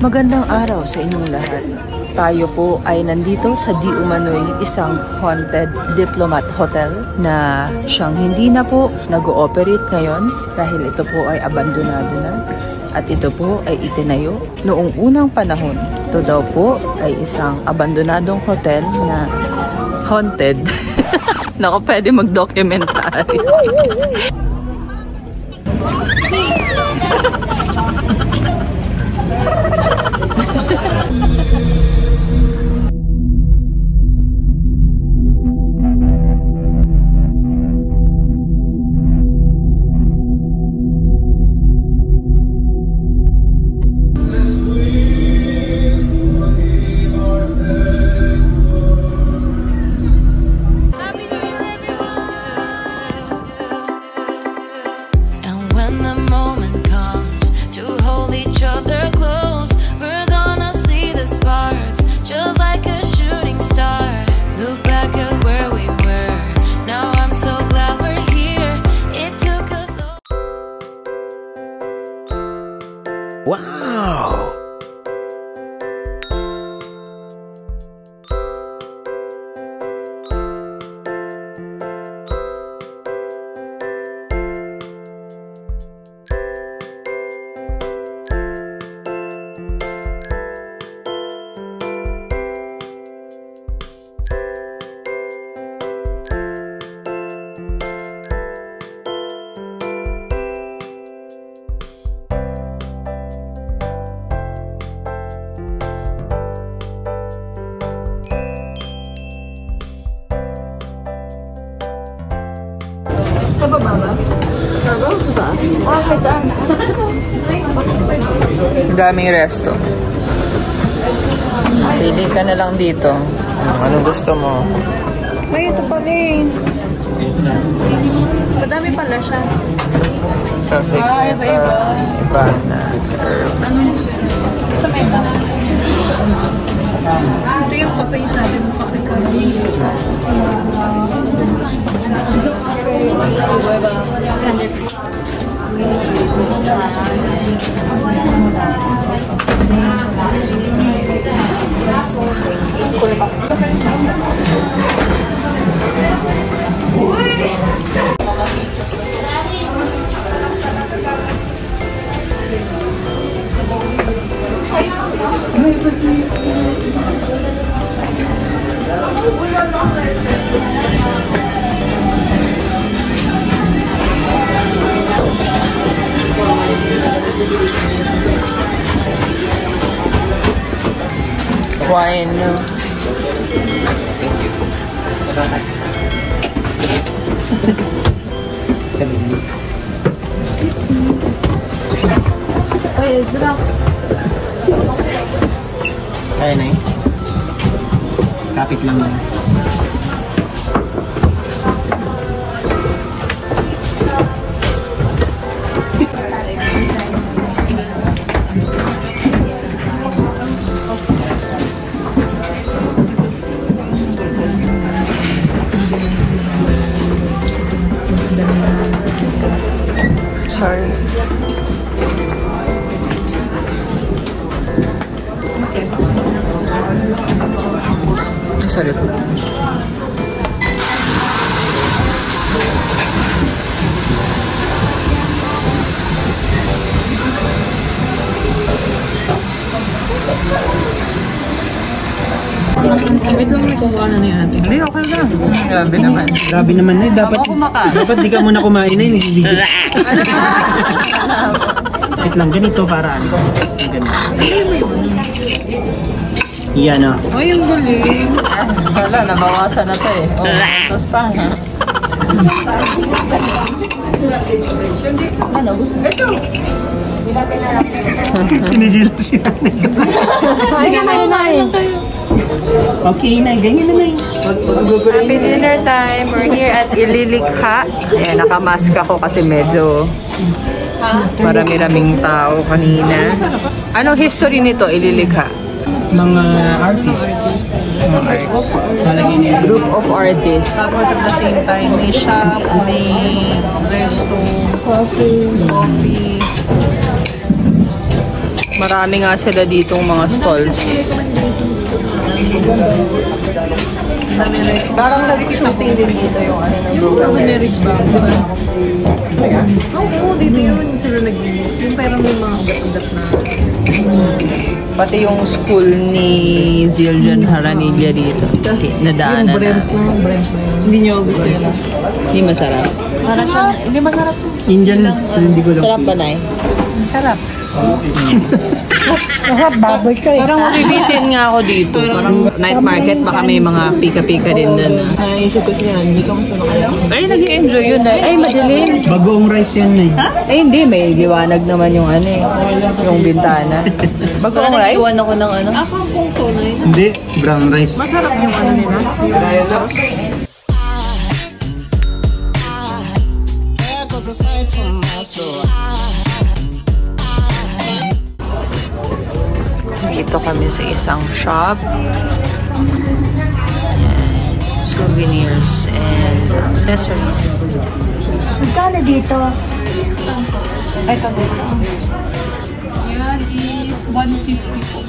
Magandang araw sa inyong lahat. Tayo po ay nandito sa di umano'y isang haunted diplomat hotel na siyang hindi na po nag-ooperate ngayon dahil ito po ay abandonado na. At ito po ay itinayo noong unang panahon. Ito daw po ay isang abandonadong hotel na haunted. Naku, pwede mag-documentary. Wow! Sa baba ba? Cargo? Sa taas? Ah, sa taas. Daming resto. Pili ka na lang dito. Anong gusto mo? May ito pa rin. Madami pala siya. Traffic. Iba-iba. Iba na. Anong gusto niyo? Ito may iba. Ito yung kapay sa atin ng pakikami. Wine. Oy, Ezra. Kaya na eh. Kapit lang yan. Sorry. Sorry po. Wait lang, may kukuha na yung ate. Hindi, okay lang. Grabe naman. Grabe naman eh. Dapat, Ako kumakain. dapat di ka muna kumain na yun. Wait lang, ganito para ano. Ganito. Yan o. Ay, yung galing. Wala, nabawasan na to eh. Oh, tapos pa ha. Ano, gusto mo? Ito! Pinigilan si nanay ko. Ay, kamain kayo. Okay na, ganyan na lang. Happy dinner time. We're here at Ililikha. Ayan, nakamask ako kasi medyo marami-raming tao kanina. Anong history nito, Ililikha? Mga artists. Mga artists. Malagay nila. Group of artists. Tapos at the same time, may shop, may resto, coffee. Marami nga sila ditong mga stalls. Parang nag-shooting din dito yung ano ng program. Yung marriage ba? Diba? Oo, dito yun. Sila yung parang may mga ugat-ugat na. Pati yung school ni Zildjian Haranilla dito. Nadaanan na. Brent na yun. Hindi nyo gusto yun. Hindi masarap. Para siyang, hindi masarap. Indian, hindi ko lang. Sarap ba, Nay? Sarap. Sarap, baboy ka eh. Parang mabibitin nga ako dito. Parang night market, baka may mga pika-pika din doon. Naisip ko siya, hindi ka masarap kaya. Ay, nag-enjoy yun. Ay, madilim. Bagoong rice yan na eh. Ay, hindi. May liwanag naman yung ano eh. Yung bintana. Bagong rice? Nag-iwan ako ng ano. Ako ang kung tunay. Hindi, brown rice. Masarap yung ano nila. Yung sauce. Dito kami sa isang shop. Souvenirs and accessories. Magkano dito? Ay, ito. Yan is 150 po.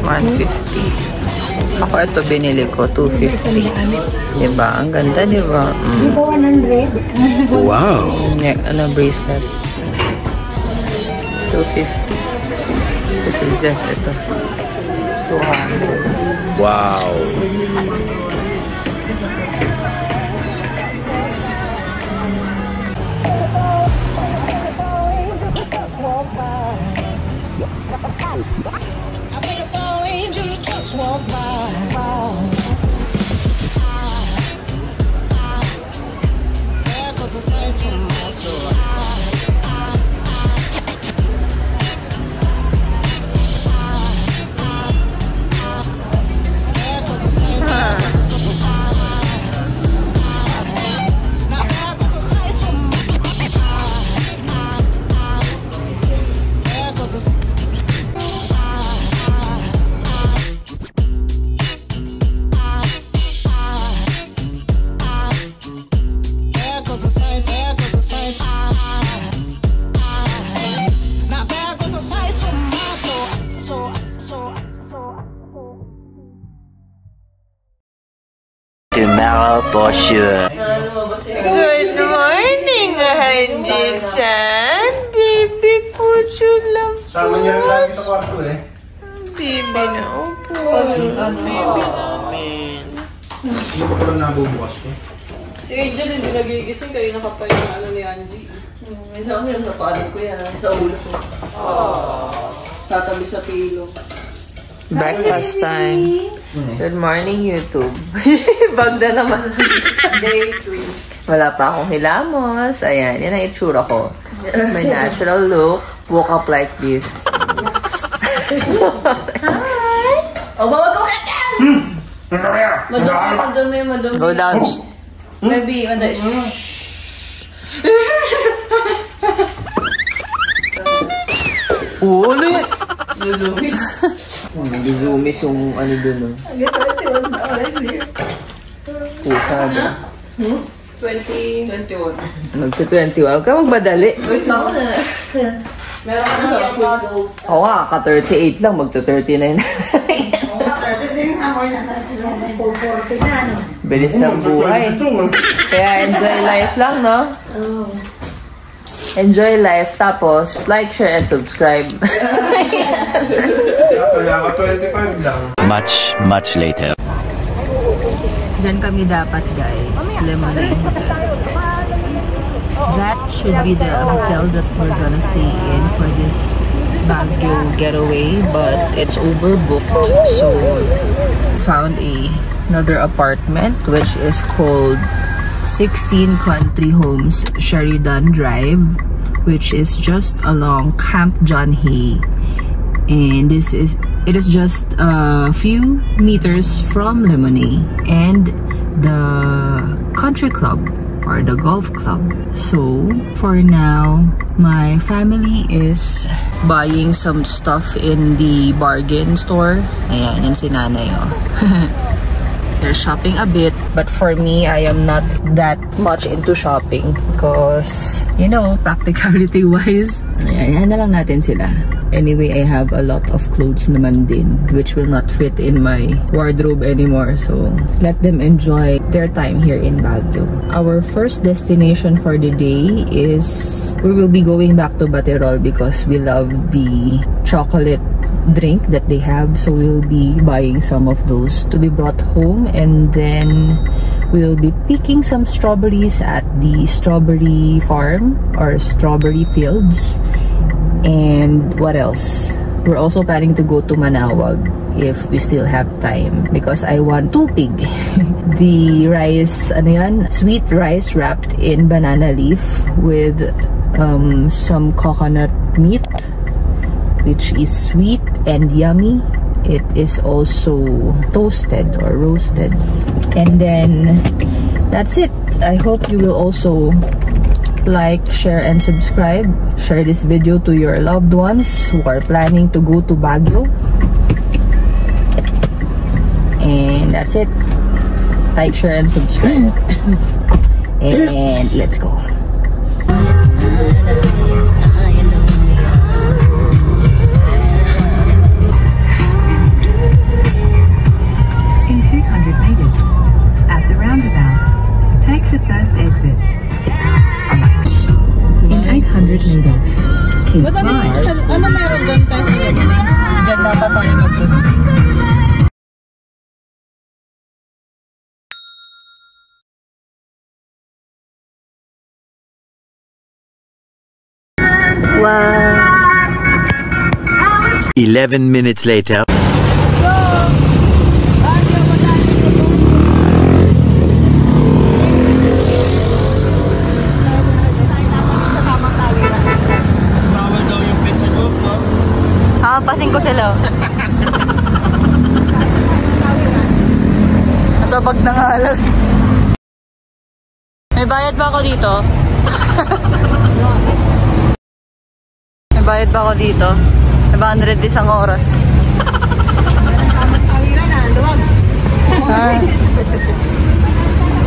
150. Ako ito binili ko, 250. Diba? Ang ganda, diba? Di ba 100? Wow! Ano, bracelet. 250. This is it. Ito. 200. Wow! I think it's all angels just walk by. There goes a sight from my soul. There goes a sight from my soul. Now there goes a sight from there goes a sight. Tomorrow for sure. Good morning, Hanji-chan. Baby po, lang po. Sama niya rin lagi sa kwarto eh. Baby na upo. Hindi ko lang nabubukas ko. Si Angel hindi nagigising kayo nakapay ng ano ni Angie. Minsan kasi sa paalam ko yan, sa ulo ko. Tatabi sa pilo. Breakfast time. Good morning, YouTube. Bag na naman. Day 3. Wala pa akong hilamos. Ayan, yan ang itsura ko. It's my natural look. Woke up like this. Hi! Oh, bawag ko ka! Madumi. Go down. Maybe, Ulo yun! Nag-zoomies yung ano dun. Pusa na. 2021. Magka-21. Huwag ka magmadali. Wait lang na. Meron ka na sa food. Oo nga, ka-38 lang. Magka-39 na. Bilis ng buhay. Kaya enjoy life lang, no? Enjoy life. Tapos, like, share, and subscribe. Kaya ka 25 lang. Much later. Diyan kami dapat, guys. Lemonade Hotel. That should be the hotel that we're gonna stay in for this Baguio getaway, but it's overbooked. So, found another apartment which is called 16 Country Homes Sheridan Drive, which is just along Camp John Hay. And it is just a few meters from Lemonade and the country club or the golf club. So for now, my family is buying some stuff in the bargain store. Ayan, yan si nanay, oh. They're shopping a bit, but for me, I am not that much into shopping because, you know, practicality-wise, ayan na lang natin sila. Anyway, I have a lot of clothes naman din, which will not fit in my wardrobe anymore. So, let them enjoy their time here in Baguio. Our first destination for the day is, we will be going back to Baterol because we love the chocolate drink that they have. So, we'll be buying some of those to be brought home. And then, we'll be picking some strawberries at the strawberry farm or strawberry fields. And what else? We're also planning to go to Manawag if we still have time because I want tupig. The rice, ano yan? Sweet rice wrapped in banana leaf with some coconut meat, which is sweet and yummy. It is also toasted or roasted. And then that's it. I hope you will also like, share, and subscribe. Share this video to your loved ones who are planning to go to Baguio. And that's it. Like, share, and subscribe. And let's go. In 200 meters, at the roundabout, take the first exit. In 800 meters, keep right. Ano meron doon tayo sa Diyan dapat tayo mag-sustain. Wow. 11 minutes later. Hampasin ko sila. Nasabag na nga lang. May bayad ba ako dito? May bayad ba ako dito? 500 isang oras. Ah.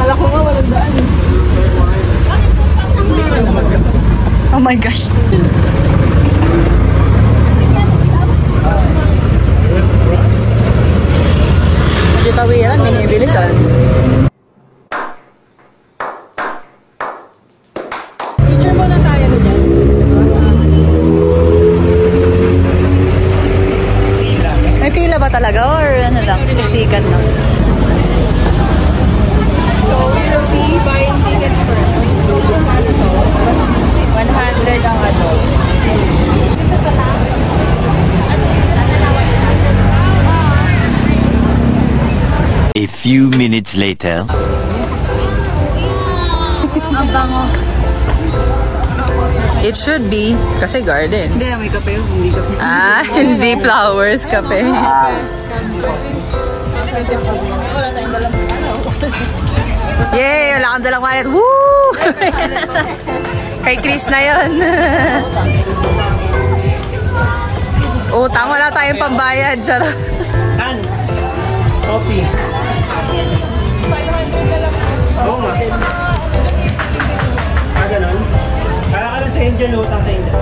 Kala ko nga walang daan eh. Oh my gosh. Medyo tawiran, binibilisan. Teacher mo na tayo na dyan. May pila ba talaga or ano lang, sisikan lang? So we will be buying tickets first. 100 ang ano. A few minutes later. Ang bango. It should be, kasi garden. Hindi, may kape yung hindi kape. Ah, hindi flowers, kape. Yay! Wala kang dalang wallet. Woo! Kay Chris na yun. Utang, wala tayong pambayad. Charot. An? Coffee. Oo nga. Ah, ganun? Kala ka lang sa Angel, utang sa Angel.